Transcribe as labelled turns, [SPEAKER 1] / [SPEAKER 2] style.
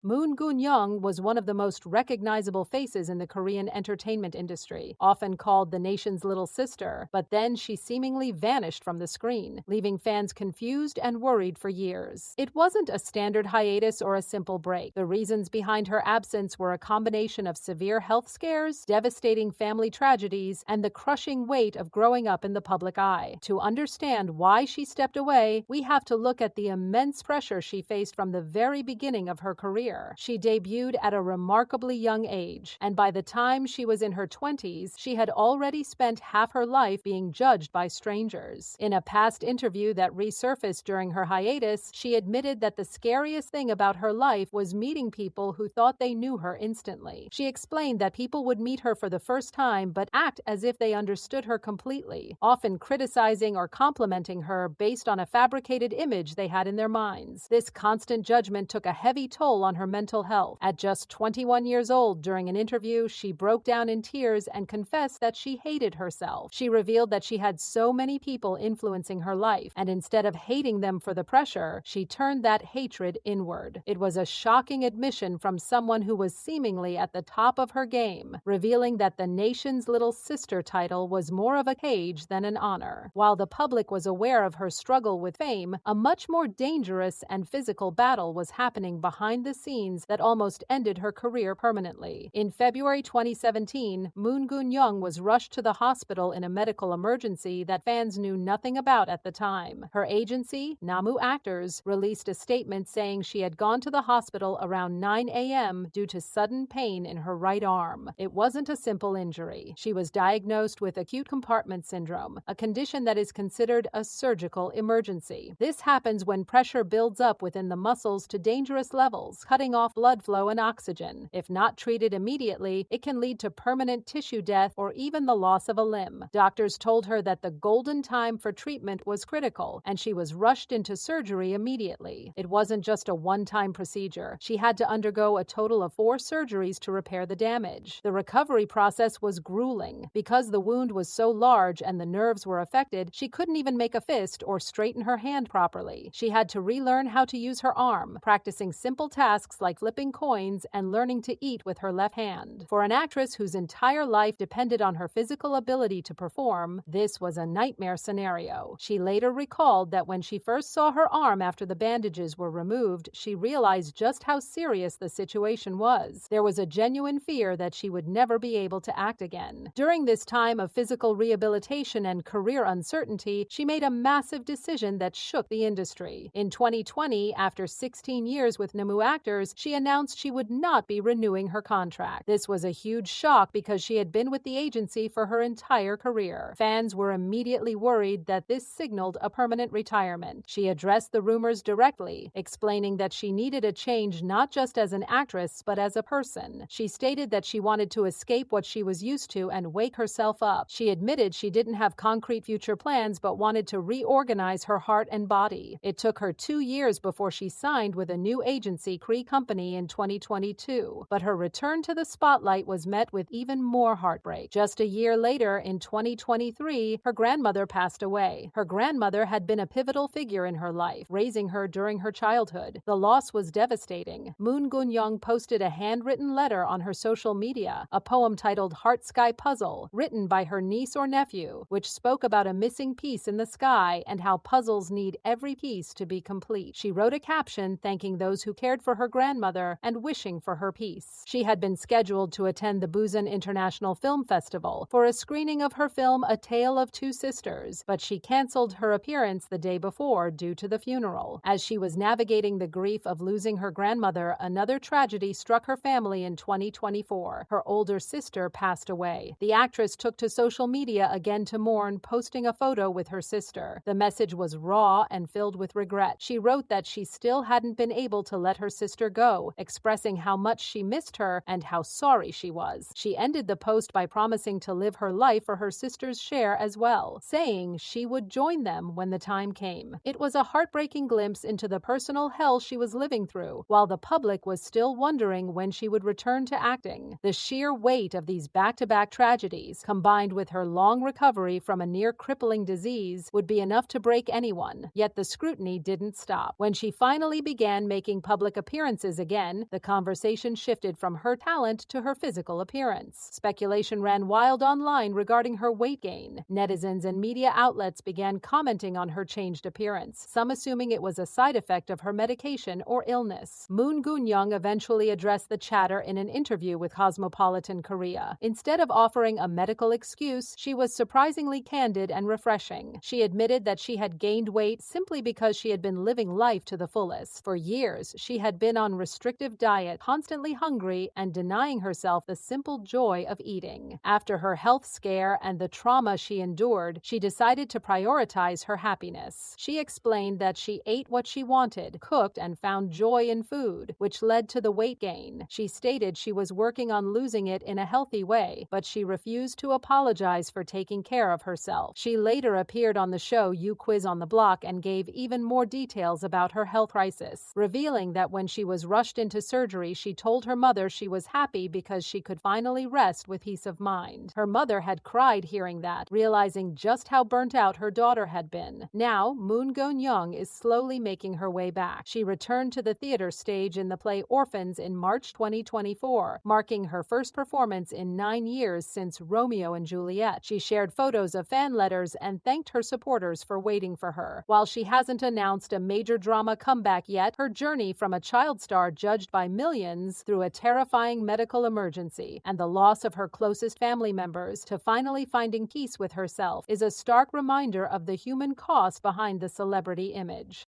[SPEAKER 1] Moon Geun-young was one of the most recognizable faces in the Korean entertainment industry, often called the nation's little sister, but then she seemingly vanished from the screen, leaving fans confused and worried for years. It wasn't a standard hiatus or a simple break. The reasons behind her absence were a combination of severe health scares, devastating family tragedies, and the crushing weight of growing up in the public eye. To understand why she stepped away, we have to look at the immense pressure she faced from the very beginning of her career. She debuted at a remarkably young age, and by the time she was in her 20s, she had already spent half her life being judged by strangers. In a past interview that resurfaced during her hiatus, she admitted that the scariest thing about her life was meeting people who thought they knew her instantly. She explained that people would meet her for the first time but act as if they understood her completely, often criticizing or complimenting her based on a fabricated image they had in their minds. This constant judgment took a heavy toll on her mental health. At just 21 years old, during an interview, she broke down in tears and confessed that she hated herself. She revealed that she had so many people influencing her life, and instead of hating them for the pressure, she turned that hatred inward. It was a shocking admission from someone who was seemingly at the top of her game, revealing that the nation's little sister title was more of a cage than an honor. While the public was aware of her struggle with fame, a much more dangerous and physical battle was happening behind the scenes that almost ended her career permanently. In February 2017, Moon Geun-young was rushed to the hospital in a medical emergency that fans knew nothing about at the time. Her agency, Namu Actors, released a statement saying she had gone to the hospital around 9 a.m. due to sudden pain in her right arm. It wasn't a simple injury. She was diagnosed with acute compartment syndrome, a condition that is considered a surgical emergency. This happens when pressure builds up within the muscles to dangerous levels, cutting off blood flow and oxygen. If not treated immediately, it can lead to permanent tissue death or even the loss of a limb. Doctors told her that the golden time for treatment was critical, and she was rushed into surgery immediately. It wasn't just a one-time procedure. She had to undergo a total of 4 surgeries to repair the damage. The recovery process was grueling. Because the wound was so large and the nerves were affected, she couldn't even make a fist or straighten her hand properly. She had to relearn how to use her arm, practicing simple tasks like flipping coins and learning to eat with her left hand. For an actress whose entire life depended on her physical ability to perform, this was a nightmare scenario. She later recalled that when she first saw her arm after the bandages were removed, she realized just how serious the situation was. There was a genuine fear that she would never be able to act again. During this time of physical rehabilitation and career uncertainty, she made a massive decision that shook the industry. In 2020, after 16 years with Namu Actors, she announced she would not be renewing her contract. This was a huge shock because she had been with the agency for her entire career. Fans were immediately worried that this signaled a permanent retirement. She addressed the rumors directly, explaining that she needed a change not just as an actress, but as a person. She stated that she wanted to escape what she was used to and wake herself up. She admitted she didn't have concrete future plans, but wanted to reorganize her heart and body. It took her 2 years before she signed with a new agency, Cree Company, in 2022. But her return to the spotlight was met with even more heartbreak. Just a year later, in 2023, her grandmother passed away. Her grandmother had been a pivotal figure in her life, raising her during her childhood. The loss was devastating. Moon Geun-young posted a handwritten letter on her social media, a poem titled Heart Sky Puzzle, written by her niece or nephew, which spoke about a missing piece in the sky and how puzzles need every piece to be complete. She wrote a caption thanking those who cared for her grandmother and wishing for her peace. She had been scheduled to attend the Busan International Film Festival for a screening of her film A Tale of Two Sisters, but she canceled her appearance the day before due to the funeral. As she was navigating the grief of losing her grandmother, another tragedy struck her family in 2024. Her older sister passed away. The actress took to social media again to mourn, posting a photo with her sister. The message was raw and filled with regret. She wrote that she still hadn't been able to let her sister go, expressing how much she missed her and how sorry she was. She ended the post by promising to live her life for her sister's share as well, saying she would join them when the time came. It was a heartbreaking glimpse into the personal hell she was living through, while the public was still wondering when she would return to acting. The sheer weight of these back-to-back tragedies, combined with her long recovery from a near-crippling disease, would be enough to break anyone. Yet the scrutiny didn't stop. When she finally began making public appearances appearances again, the conversation shifted from her talent to her physical appearance. Speculation ran wild online regarding her weight gain. Netizens and media outlets began commenting on her changed appearance, some assuming it was a side effect of her medication or illness. Moon Geun-young eventually addressed the chatter in an interview with Cosmopolitan Korea. Instead of offering a medical excuse, she was surprisingly candid and refreshing. She admitted that she had gained weight simply because she had been living life to the fullest. For years, she had been on restrictive diet, constantly hungry, and denying herself the simple joy of eating. After her health scare and the trauma she endured, she decided to prioritize her happiness. She explained that she ate what she wanted, cooked, and found joy in food, which led to the weight gain. She stated she was working on losing it in a healthy way, but she refused to apologize for taking care of herself. She later appeared on the show You Quiz on the Block and gave even more details about her health crisis, revealing that when she was rushed into surgery, she told her mother she was happy because she could finally rest with peace of mind. Her mother had cried hearing that, realizing just how burnt out her daughter had been. Now, Moon Geun-young is slowly making her way back. She returned to the theater stage in the play Orphans in March 2024, marking her first performance in 9 years since Romeo and Juliet. She shared photos of fan letters and thanked her supporters for waiting for her. While she hasn't announced a major drama comeback yet, her journey from a child star judged by millions through a terrifying medical emergency and the loss of her closest family members to finally finding peace with herself is a stark reminder of the human cost behind the celebrity image.